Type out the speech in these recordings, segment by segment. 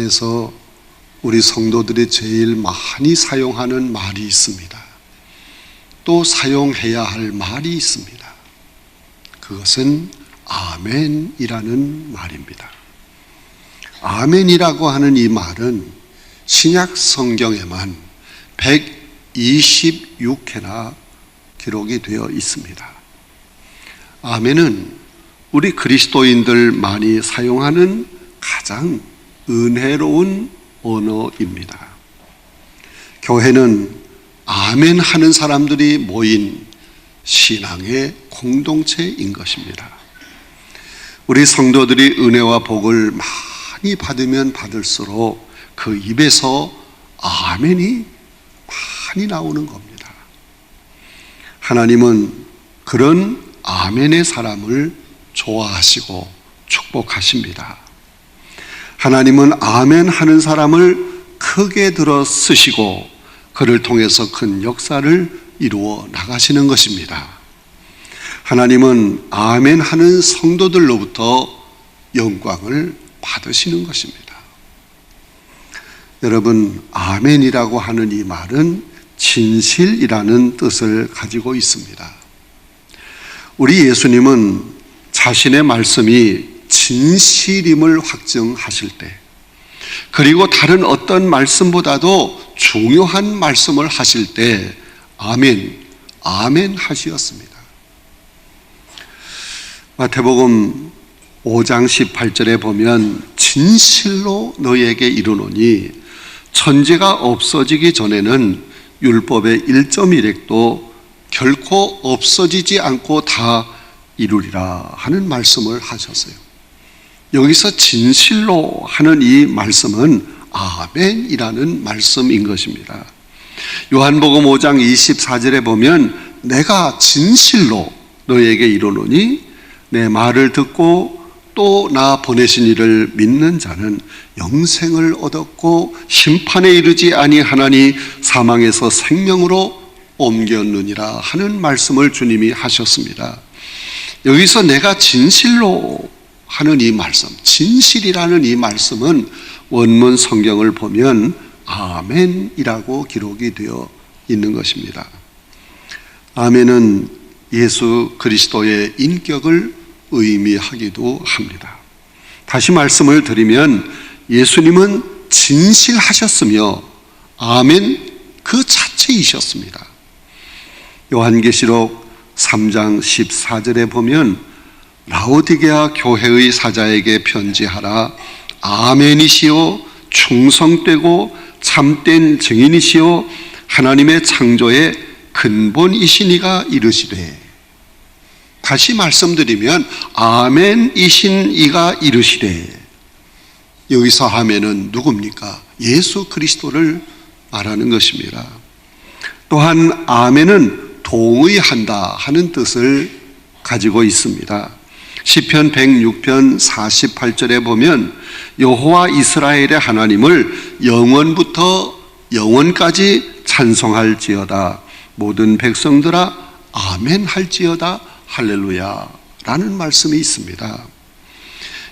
안에서 우리 성도들이 제일 많이 사용하는 말이 있습니다. 또 사용해야 할 말이 있습니다. 그것은 아멘이라는 말입니다. 아멘이라고 하는 이 말은 신약 성경에만 126회나 기록이 되어 있습니다. 아멘은 우리 그리스도인들 많이 사용하는 가장 은혜로운 언어입니다. 교회는 아멘 하는 사람들이 모인 신앙의 공동체인 것입니다. 우리 성도들이 은혜와 복을 많이 받으면 받을수록 그 입에서 아멘이 많이 나오는 겁니다. 하나님은 그런 아멘의 사람을 좋아하시고 축복하십니다. 하나님은 아멘 하는 사람을 크게 들어 쓰시고 그를 통해서 큰 역사를 이루어 나가시는 것입니다. 하나님은 아멘 하는 성도들로부터 영광을 받으시는 것입니다. 여러분, 아멘이라고 하는 이 말은 진실이라는 뜻을 가지고 있습니다. 우리 예수님은 자신의 말씀이 진실임을 확증하실 때, 그리고 다른 어떤 말씀보다도 중요한 말씀을 하실 때 아멘, 아멘 하시었습니다. 마태복음 5장 18절에 보면 진실로 너희에게 이르노니 천지가 없어지기 전에는 율법의 1.1획도 결코 없어지지 않고 다 이루리라 하는 말씀을 하셨어요. 여기서 진실로 하는 이 말씀은 아멘이라는 말씀인 것입니다. 요한복음 5장 24절에 보면 내가 진실로 너희에게 이르노니 내 말을 듣고 또 나 보내신 이를 믿는 자는 영생을 얻었고 심판에 이르지 아니하나니 사망에서 생명으로 옮겼느니라 하는 말씀을 주님이 하셨습니다. 여기서 내가 진실로 하는 이 말씀, 진실이라는 이 말씀은 원문 성경을 보면 아멘이라고 기록이 되어 있는 것입니다. 아멘은 예수 그리스도의 인격을 의미하기도 합니다. 다시 말씀을 드리면 예수님은 진실하셨으며 아멘 그 자체이셨습니다. 요한계시록 3장 14절에 보면 라오디게아 교회의 사자에게 편지하라. 아멘이시오 충성되고 참된 증인이시오 하나님의 창조의 근본이시니가 이르시되. 다시 말씀드리면 아멘이신 이가 이르시되. 여기서 아멘은 누굽니까? 예수 그리스도를 말하는 것입니다. 또한 아멘은 동의한다 하는 뜻을 가지고 있습니다. 시편 106편 48절에 보면 여호와 이스라엘의 하나님을 영원부터 영원까지 찬송할지어다. 모든 백성들아 아멘 할지어다. 할렐루야 라는 말씀이 있습니다.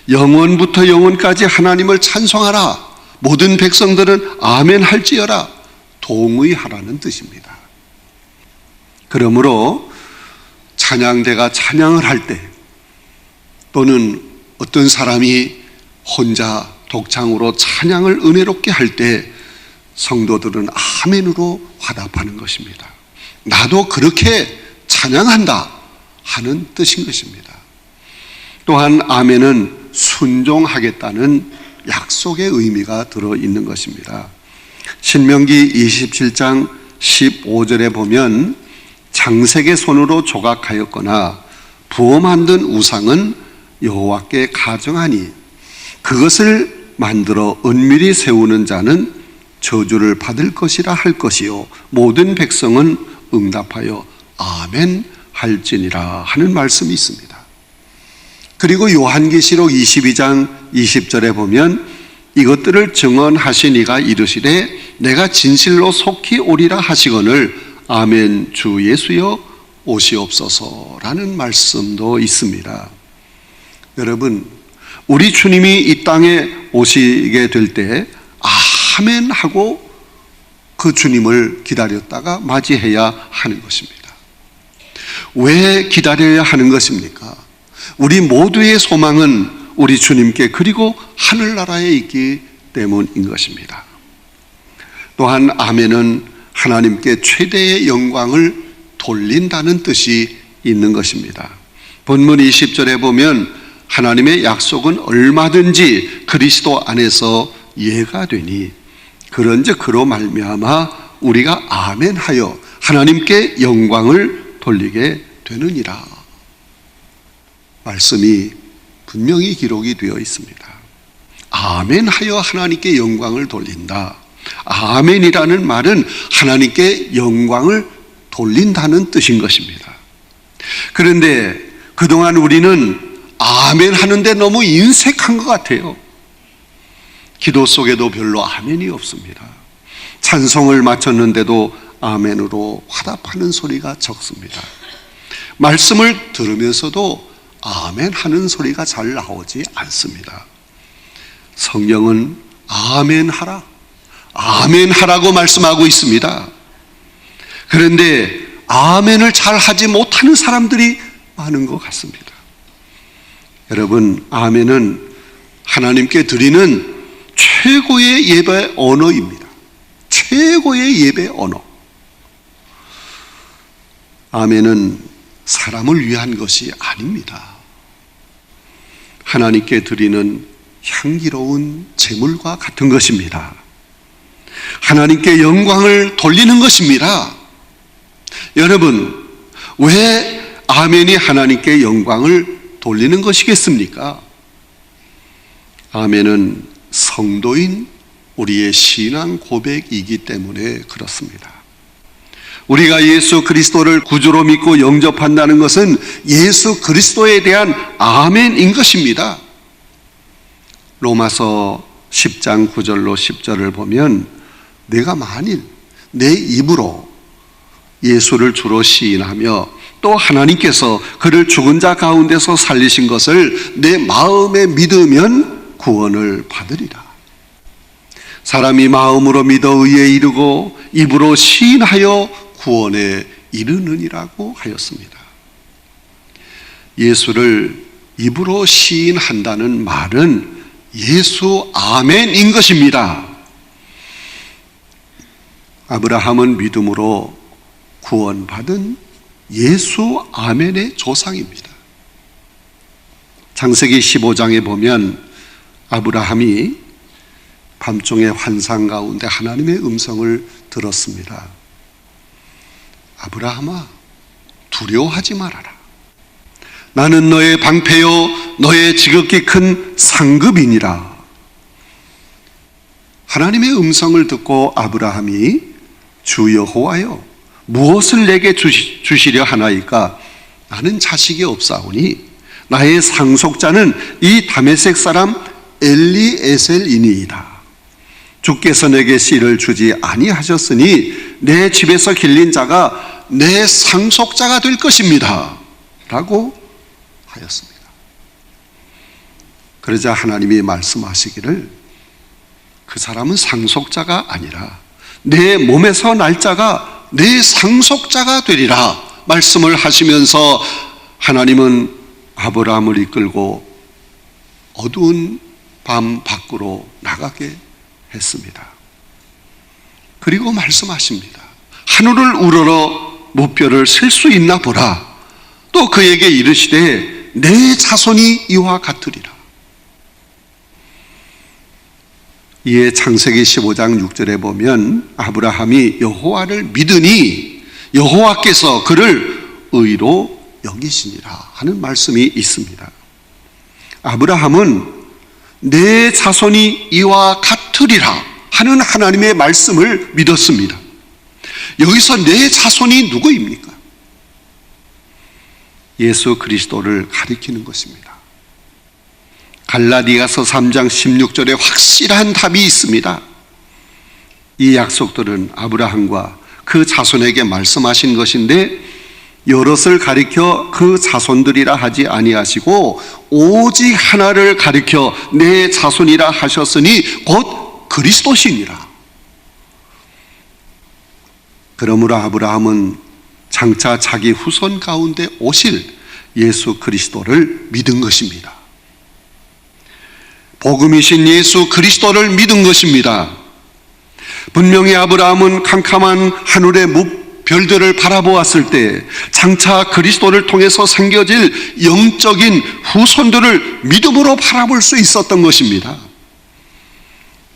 영원부터 영원까지 하나님을 찬송하라. 모든 백성들은 아멘 할지어라. 동의하라는 뜻입니다. 그러므로 찬양대가 찬양을 할 때 또는 어떤 사람이 혼자 독창으로 찬양을 은혜롭게 할 때 성도들은 아멘으로 화답하는 것입니다. 나도 그렇게 찬양한다 하는 뜻인 것입니다. 또한 아멘은 순종하겠다는 약속의 의미가 들어있는 것입니다. 신명기 27장 15절에 보면 장색의 손으로 조각하였거나 부어 만든 우상은 여호와께 가증하니 그것을 만들어 은밀히 세우는 자는 저주를 받을 것이라 할 것이요 모든 백성은 응답하여 아멘 할지니라 하는 말씀이 있습니다. 그리고 요한계시록 22장 20절에 보면 이것들을 증언하신 이가 이르시되 내가 진실로 속히 오리라 하시거늘 아멘 주 예수여 오시옵소서라는 말씀도 있습니다. 여러분, 우리 주님이 이 땅에 오시게 될 때 아멘 하고 그 주님을 기다렸다가 맞이해야 하는 것입니다. 왜 기다려야 하는 것입니까? 우리 모두의 소망은 우리 주님께 그리고 하늘나라에 있기 때문인 것입니다. 또한 아멘은 하나님께 최대의 영광을 돌린다는 뜻이 있는 것입니다. 본문 20절에 보면 하나님의 약속은 얼마든지 그리스도 안에서 예가 되니 그런즉 그로 말미암아 우리가 아멘하여 하나님께 영광을 돌리게 되느니라. 말씀이 분명히 기록이 되어 있습니다. 아멘하여 하나님께 영광을 돌린다. 아멘이라는 말은 하나님께 영광을 돌린다는 뜻인 것입니다. 그런데 그동안 우리는 아멘 하는데 너무 인색한 것 같아요. 기도 속에도 별로 아멘이 없습니다. 찬송을 마쳤는데도 아멘으로 화답하는 소리가 적습니다. 말씀을 들으면서도 아멘 하는 소리가 잘 나오지 않습니다. 성경은 아멘 하라, 아멘 하라고 말씀하고 있습니다. 그런데 아멘을 잘 하지 못하는 사람들이 많은 것 같습니다. 여러분, 아멘은 하나님께 드리는 최고의 예배 언어입니다. 최고의 예배 언어. 아멘은 사람을 위한 것이 아닙니다. 하나님께 드리는 향기로운 제물과 같은 것입니다. 하나님께 영광을 돌리는 것입니다. 여러분, 왜 아멘이 하나님께 영광을 돌리는 것이겠습니까? 아멘은 성도인 우리의 신앙 고백이기 때문에 그렇습니다. 우리가 예수 그리스도를 구주로 믿고 영접한다는 것은 예수 그리스도에 대한 아멘인 것입니다. 로마서 10장 9절로 10절을 보면 내가 만일 내 입으로 예수를 주로 시인하며 또 하나님께서 그를 죽은 자 가운데서 살리신 것을 내 마음에 믿으면 구원을 받으리라. 사람이 마음으로 믿어 의에 이르고 입으로 시인하여 구원에 이르느니라고 하였습니다. 예수를 입으로 시인한다는 말은 예수 아멘인 것입니다. 아브라함은 믿음으로 구원받은 예수 아멘의 조상입니다. 창세기 15장에 보면 아브라함이 밤중의 환상 가운데 하나님의 음성을 들었습니다. 아브라함아, 두려워하지 말아라. 나는 너의 방패요 너의 지극히 큰 상급이니라. 하나님의 음성을 듣고 아브라함이 주 여호와여, 무엇을 내게 주시려 하나이까? 나는 자식이 없사오니 나의 상속자는 이 다메섹 사람 엘리에셀이니이다. 주께서 내게 씨를 주지 아니하셨으니 내 집에서 길린 자가 내 상속자가 될 것입니다 라고 하였습니다. 그러자 하나님이 말씀하시기를 그 사람은 상속자가 아니라 내 몸에서 날 자가 내 상속자가 되리라 말씀을 하시면서 하나님은 아브라함을 이끌고 어두운 밤 밖으로 나가게 했습니다. 그리고 말씀하십니다. 하늘을 우러러 무뼈를 셀 수 있나 보라. 또 그에게 이르시되 내 자손이 이와 같으리라. 이에 창세기 15장 6절에 보면 아브라함이 여호와를 믿으니 여호와께서 그를 의로 여기시니라 하는 말씀이 있습니다. 아브라함은 내 자손이 이와 같으리라 하는 하나님의 말씀을 믿었습니다. 여기서 내 자손이 누구입니까? 예수 그리스도를 가리키는 것입니다. 갈라디아서 3장 16절에 확실한 답이 있습니다. 이 약속들은 아브라함과 그 자손에게 말씀하신 것인데 여럿을 가리켜 그 자손들이라 하지 아니하시고 오직 하나를 가리켜 내 자손이라 하셨으니 곧 그리스도시니라. 그러므로 아브라함은 장차 자기 후손 가운데 오실 예수 그리스도를 믿은 것입니다. 복음이신 예수 그리스도를 믿은 것입니다. 분명히 아브라함은 캄캄한 하늘의 별들을 바라보았을 때 장차 그리스도를 통해서 생겨질 영적인 후손들을 믿음으로 바라볼 수 있었던 것입니다.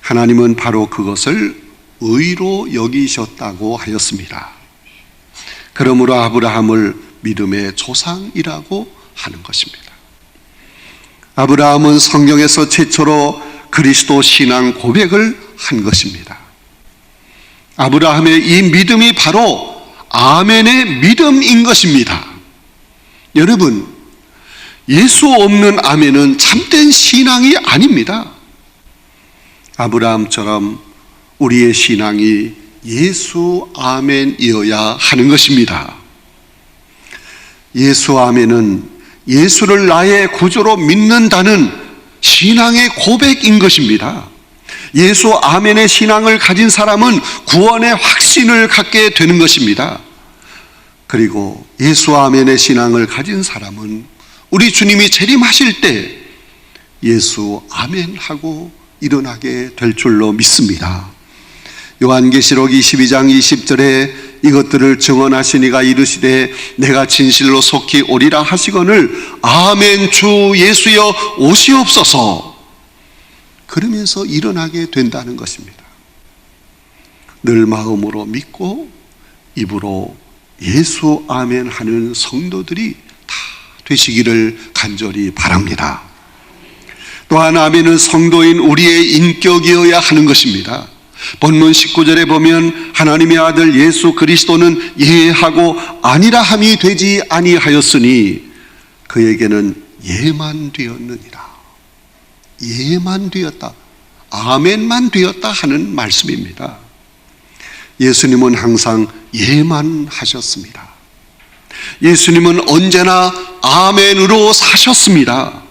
하나님은 바로 그것을 의로 여기셨다고 하였습니다. 그러므로 아브라함을 믿음의 조상이라고 하는 것입니다. 아브라함은 성경에서 최초로 그리스도 신앙 고백을 한 것입니다. 아브라함의 이 믿음이 바로 아멘의 믿음인 것입니다. 여러분, 예수 없는 아멘은 참된 신앙이 아닙니다. 아브라함처럼 우리의 신앙이 예수 아멘이어야 하는 것입니다. 예수 아멘은 예수를 나의 구주로 믿는다는 신앙의 고백인 것입니다. 예수 아멘의 신앙을 가진 사람은 구원의 확신을 갖게 되는 것입니다. 그리고 예수 아멘의 신앙을 가진 사람은 우리 주님이 재림하실 때 예수 아멘 하고 일어나게 될 줄로 믿습니다. 요한계시록 22장 20절에 이것들을 증언하신 이가 이르시되 내가 진실로 속히 오리라 하시거늘 아멘 주 예수여 오시옵소서. 그러면서 일어나게 된다는 것입니다. 늘 마음으로 믿고 입으로 예수 아멘 하는 성도들이 다 되시기를 간절히 바랍니다. 또한 아멘은 성도인 우리의 인격이어야 하는 것입니다. 본문 19절에 보면 하나님의 아들 예수 그리스도는 예하고 아니라함이 되지 아니하였으니 그에게는 예만 되었느니라. 예만 되었다, 아멘만 되었다 하는 말씀입니다. 예수님은 항상 예만 하셨습니다. 예수님은 언제나 아멘으로 사셨습니다.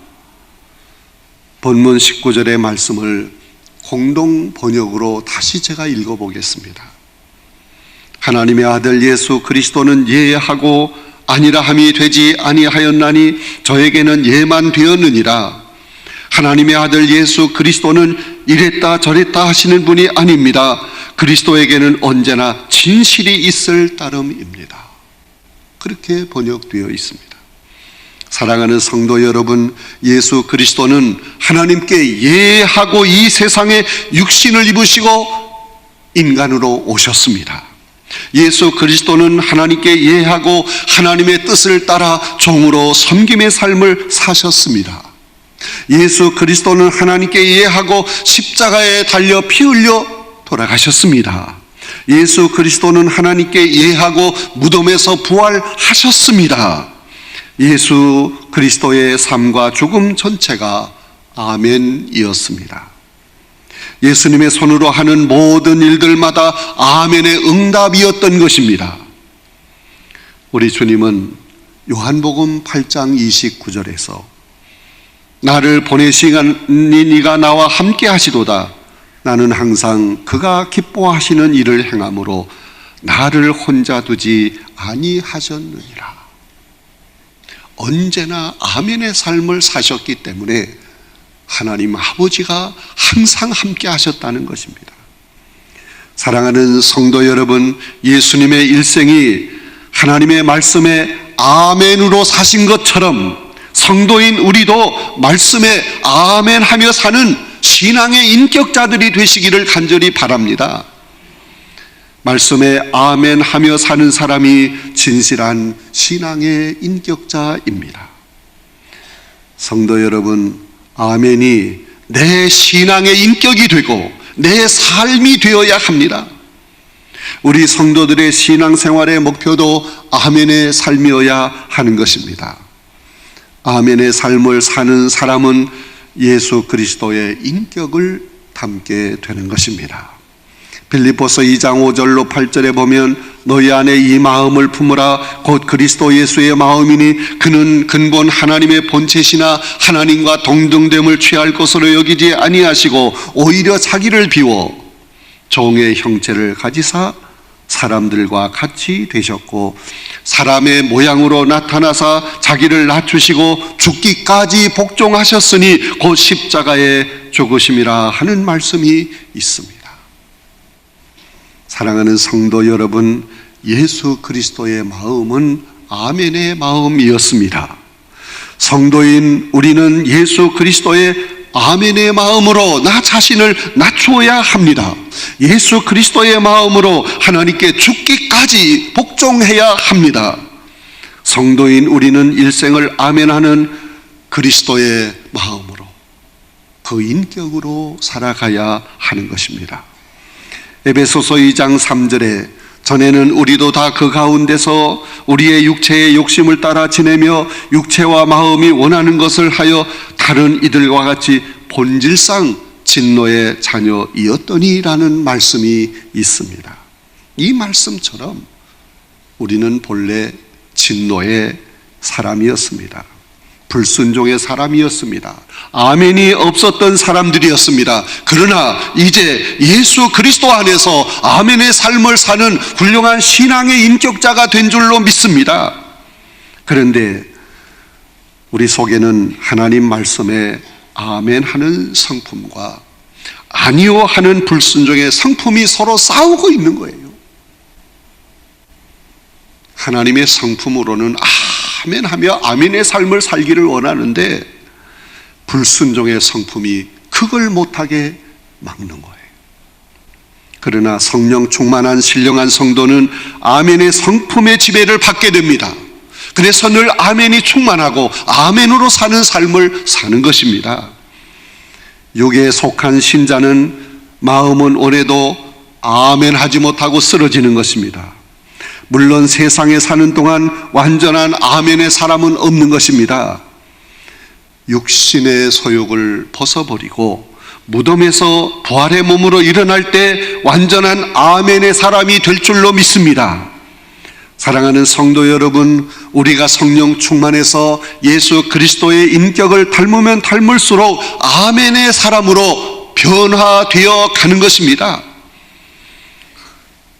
본문 19절의 말씀을 공동 번역으로 다시 제가 읽어보겠습니다. 하나님의 아들 예수 그리스도는 예하고 아니라함이 되지 아니하였나니 저에게는 예만 되었느니라. 하나님의 아들 예수 그리스도는 이랬다 저랬다 하시는 분이 아닙니다. 그리스도에게는 언제나 진실이 있을 따름입니다. 그렇게 번역되어 있습니다. 사랑하는 성도 여러분, 예수 그리스도는 하나님께 예하고 이 세상에 육신을 입으시고 인간으로 오셨습니다. 예수 그리스도는 하나님께 예하고 하나님의 뜻을 따라 종으로 섬김의 삶을 사셨습니다. 예수 그리스도는 하나님께 예하고 십자가에 달려 피 흘려 돌아가셨습니다. 예수 그리스도는 하나님께 예하고 무덤에서 부활하셨습니다. 예수 그리스도의 삶과 죽음 전체가 아멘이었습니다. 예수님의 손으로 하는 모든 일들마다 아멘의 응답이었던 것입니다. 우리 주님은 요한복음 8장 29절에서 나를 보내시니 네가 나와 함께 하시도다. 나는 항상 그가 기뻐하시는 일을 행함으로 나를 혼자 두지 아니하셨느니라. 언제나 아멘의 삶을 사셨기 때문에 하나님 아버지가 항상 함께 하셨다는 것입니다. 사랑하는 성도 여러분, 예수님의 일생이 하나님의 말씀에 아멘으로 사신 것처럼 성도인 우리도 말씀에 아멘하며 사는 신앙의 인격자들이 되시기를 간절히 바랍니다. 말씀에 아멘하며 사는 사람이 진실한 신앙의 인격자입니다. 성도 여러분, 아멘이 내 신앙의 인격이 되고 내 삶이 되어야 합니다. 우리 성도들의 신앙생활의 목표도 아멘의 삶이어야 하는 것입니다. 아멘의 삶을 사는 사람은 예수 그리스도의 인격을 담게 되는 것입니다. 빌립보서 2장 5절로 8절에 보면 너희 안에 이 마음을 품으라. 곧 그리스도 예수의 마음이니 그는 근본 하나님의 본체시나 하나님과 동등됨을 취할 것으로 여기지 아니하시고 오히려 자기를 비워 종의 형체를 가지사 사람들과 같이 되셨고 사람의 모양으로 나타나사 자기를 낮추시고 죽기까지 복종하셨으니 곧 십자가에 죽으심이라 하는 말씀이 있습니다. 사랑하는 성도 여러분, 예수 그리스도의 마음은 아멘의 마음이었습니다. 성도인 우리는 예수 그리스도의 아멘의 마음으로 나 자신을 낮추어야 합니다. 예수 그리스도의 마음으로 하나님께 죽기까지 복종해야 합니다. 성도인 우리는 일생을 아멘하는 그리스도의 마음으로, 그 인격으로 살아가야 하는 것입니다. 에베소서 2장 3절에 전에는 우리도 다 그 가운데서 우리의 육체의 욕심을 따라 지내며 육체와 마음이 원하는 것을 하여 다른 이들과 같이 본질상 진노의 자녀이었더니라는 말씀이 있습니다. 이 말씀처럼 우리는 본래 진노의 사람이었습니다. 불순종의 사람이었습니다. 아멘이 없었던 사람들이었습니다. 그러나 이제 예수 그리스도 안에서 아멘의 삶을 사는 훌륭한 신앙의 인격자가 된 줄로 믿습니다. 그런데 우리 속에는 하나님 말씀에 아멘 하는 성품과 아니요 하는 불순종의 성품이 서로 싸우고 있는 거예요. 하나님의 성품으로는 아멘하며 아멘의 삶을 살기를 원하는데 불순종의 성품이 그걸 못하게 막는 거예요. 그러나 성령 충만한 신령한 성도는 아멘의 성품의 지배를 받게 됩니다. 그래서 늘 아멘이 충만하고 아멘으로 사는 삶을 사는 것입니다. 육에 속한 신자는 마음은 원해도 아멘하지 못하고 쓰러지는 것입니다. 물론 세상에 사는 동안 완전한 아멘의 사람은 없는 것입니다. 육신의 소욕을 벗어버리고 무덤에서 부활의 몸으로 일어날 때 완전한 아멘의 사람이 될 줄로 믿습니다. 사랑하는 성도 여러분, 우리가 성령 충만해서 예수 그리스도의 인격을 닮으면 닮을수록 아멘의 사람으로 변화되어 가는 것입니다.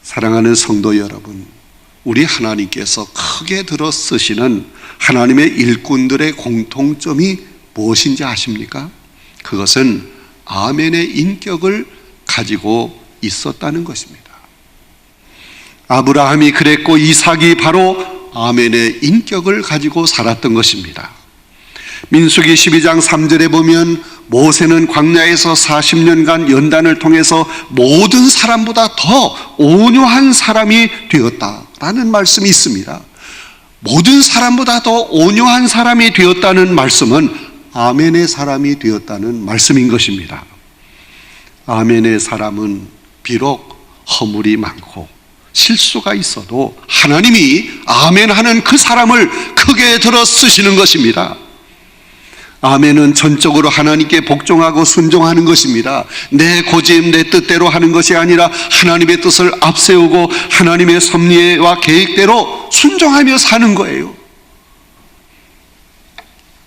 사랑하는 성도 여러분, 우리 하나님께서 크게 들어 쓰시는 하나님의 일꾼들의 공통점이 무엇인지 아십니까? 그것은 아멘의 인격을 가지고 있었다는 것입니다. 아브라함이 그랬고 이삭이 바로 아멘의 인격을 가지고 살았던 것입니다. 민수기 12장 3절에 보면 모세는 광야에서 40년간 연단을 통해서 모든 사람보다 더 온유한 사람이 되었다라는 말씀이 있습니다. 모든 사람보다 더 온유한 사람이 되었다는 말씀은 아멘의 사람이 되었다는 말씀인 것입니다. 아멘의 사람은 비록 허물이 많고 실수가 있어도 하나님이 아멘하는 그 사람을 크게 들어 쓰시는 것입니다. 아멘은 전적으로 하나님께 복종하고 순종하는 것입니다. 내 고집, 내 뜻대로 하는 것이 아니라 하나님의 뜻을 앞세우고 하나님의 섭리와 계획대로 순종하며 사는 거예요.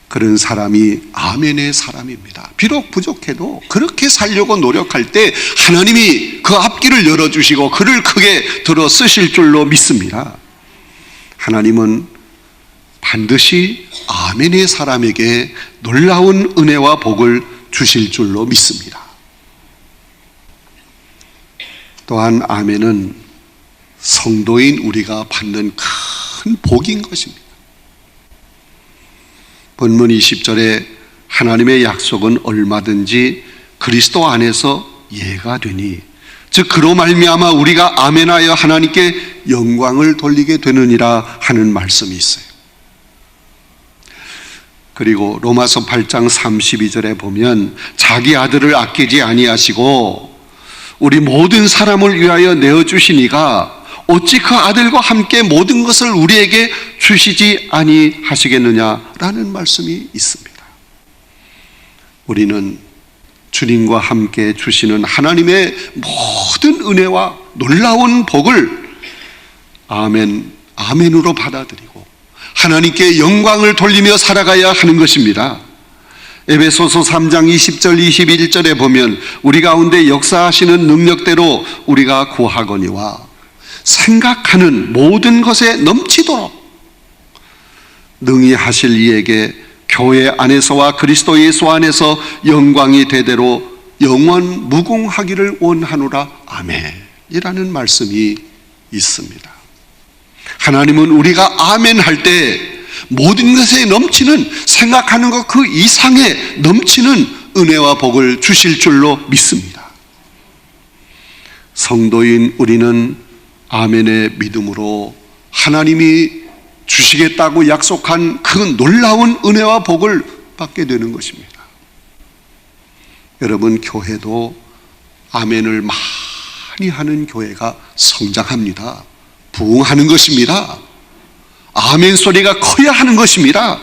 그런 사람이 아멘의 사람입니다. 비록 부족해도 그렇게 살려고 노력할 때 하나님이 그 앞길을 열어주시고 그를 크게 들어 쓰실 줄로 믿습니다. 하나님은 반드시 아멘의 사람에게 놀라운 은혜와 복을 주실 줄로 믿습니다. 또한 아멘은 성도인 우리가 받는 큰 복인 것입니다. 본문 20절에 하나님의 약속은 얼마든지 그리스도 안에서 예가 되니 즉 그로 말미암아 우리가 아멘하여 하나님께 영광을 돌리게 되느니라 하는 말씀이 있어요. 그리고 로마서 8장 32절에 보면 자기 아들을 아끼지 아니하시고 우리 모든 사람을 위하여 내어주시니가 어찌 그 아들과 함께 모든 것을 우리에게 주시지 아니하시겠느냐라는 말씀이 있습니다. 우리는 주님과 함께 주시는 하나님의 모든 은혜와 놀라운 복을 아멘, 아멘으로 받아들이고 하나님께 영광을 돌리며 살아가야 하는 것입니다. 에베소서 3장 20절 21절에 보면 우리 가운데 역사하시는 능력대로 우리가 구하거니와 생각하는 모든 것에 넘치도록 능히 하실 이에게 교회 안에서와 그리스도 예수 안에서 영광이 대대로 영원 무궁하기를 원하노라. 아멘이라는 말씀이 있습니다. 하나님은 우리가 아멘 할 때 모든 것에 넘치는, 생각하는 것 그 이상의 넘치는 은혜와 복을 주실 줄로 믿습니다. 성도인 우리는 아멘의 믿음으로 하나님이 주시겠다고 약속한 그 놀라운 은혜와 복을 받게 되는 것입니다. 여러분, 교회도 아멘을 많이 하는 교회가 성장합니다. 부흥하는 것입니다. 아멘 소리가 커야 하는 것입니다.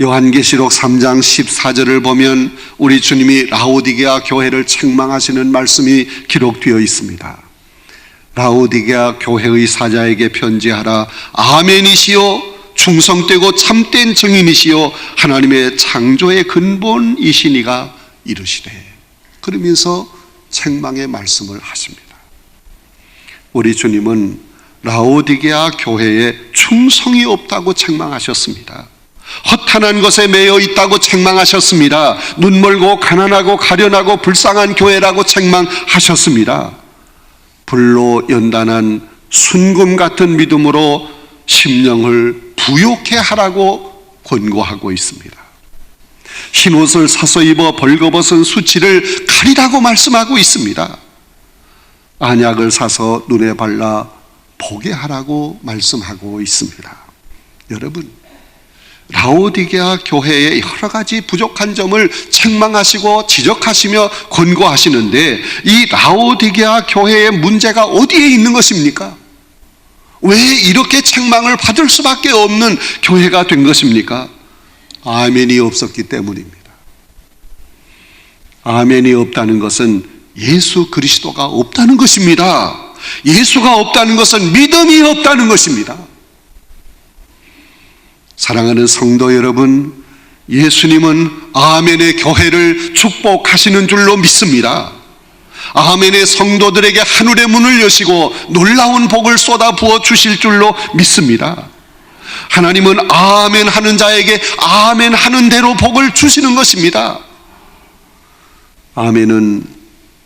요한계시록 3장 14절을 보면 우리 주님이 라오디게아 교회를 책망하시는 말씀이 기록되어 있습니다. 라오디게아 교회의 사자에게 편지하라. 아멘이시요 충성되고 참된 증인이시요 하나님의 창조의 근본이시니가 이르시되, 그러면서 책망의 말씀을 하십니다. 우리 주님은 라오디게아 교회에 충성이 없다고 책망하셨습니다. 허탄한 것에 매여 있다고 책망하셨습니다. 눈멀고 가난하고 가련하고 불쌍한 교회라고 책망하셨습니다. 불로 연단한 순금 같은 믿음으로 심령을 부욕해 하라고 권고하고 있습니다. 흰옷을 사서 입어 벌거벗은 수치를 가리라고 말씀하고 있습니다. 안약을 사서 눈에 발라 보게 하라고 말씀하고 있습니다. 여러분, 라오디게아 교회의 여러 가지 부족한 점을 책망하시고 지적하시며 권고하시는데, 이 라오디게아 교회의 문제가 어디에 있는 것입니까? 왜 이렇게 책망을 받을 수밖에 없는 교회가 된 것입니까? 아멘이 없었기 때문입니다. 아멘이 없다는 것은 예수 그리스도가 없다는 것입니다. 예수가 없다는 것은 믿음이 없다는 것입니다. 사랑하는 성도 여러분, 예수님은 아멘의 교회를 축복하시는 줄로 믿습니다. 아멘의 성도들에게 하늘의 문을 여시고 놀라운 복을 쏟아 부어 주실 줄로 믿습니다. 하나님은 아멘 하는 자에게 아멘 하는 대로 복을 주시는 것입니다. 아멘은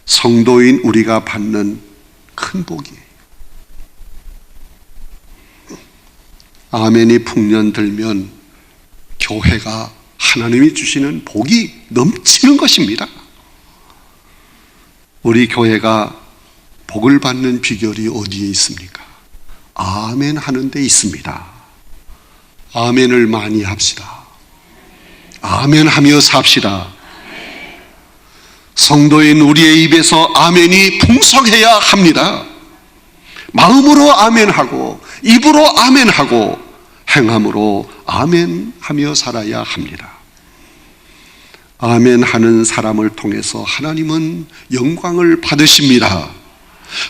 성도인 우리가 받는 큰 복이에요. 아멘이 풍년들면 교회가 하나님이 주시는 복이 넘치는 것입니다. 우리 교회가 복을 받는 비결이 어디에 있습니까? 아멘 하는 데 있습니다. 아멘을 많이 합시다. 아멘 하며 삽시다. 성도인 우리의 입에서 아멘이 풍성해야 합니다. 마음으로 아멘하고 입으로 아멘하고 행함으로 아멘하며 살아야 합니다. 아멘하는 사람을 통해서 하나님은 영광을 받으십니다.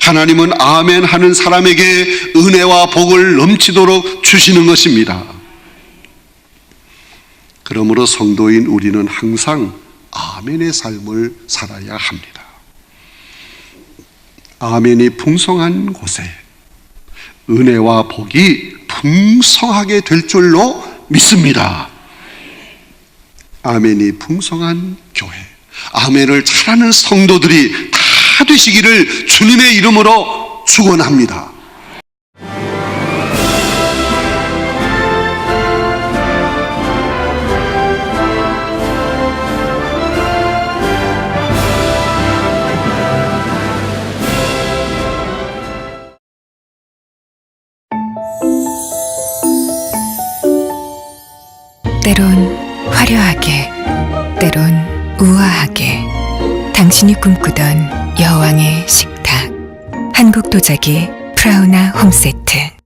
하나님은 아멘하는 사람에게 은혜와 복을 넘치도록 주시는 것입니다. 그러므로 성도인 우리는 항상 아멘의 삶을 살아야 합니다. 아멘이 풍성한 곳에 은혜와 복이 풍성하게 될 줄로 믿습니다. 아멘이 풍성한 교회, 아멘을 잘하는 성도들이 다 되시기를 주님의 이름으로 축원합니다. 때론 화려하게, 때론 우아하게, 당신이 꿈꾸던 여왕의 식탁. 한국 도자기 프라우나 홈세트.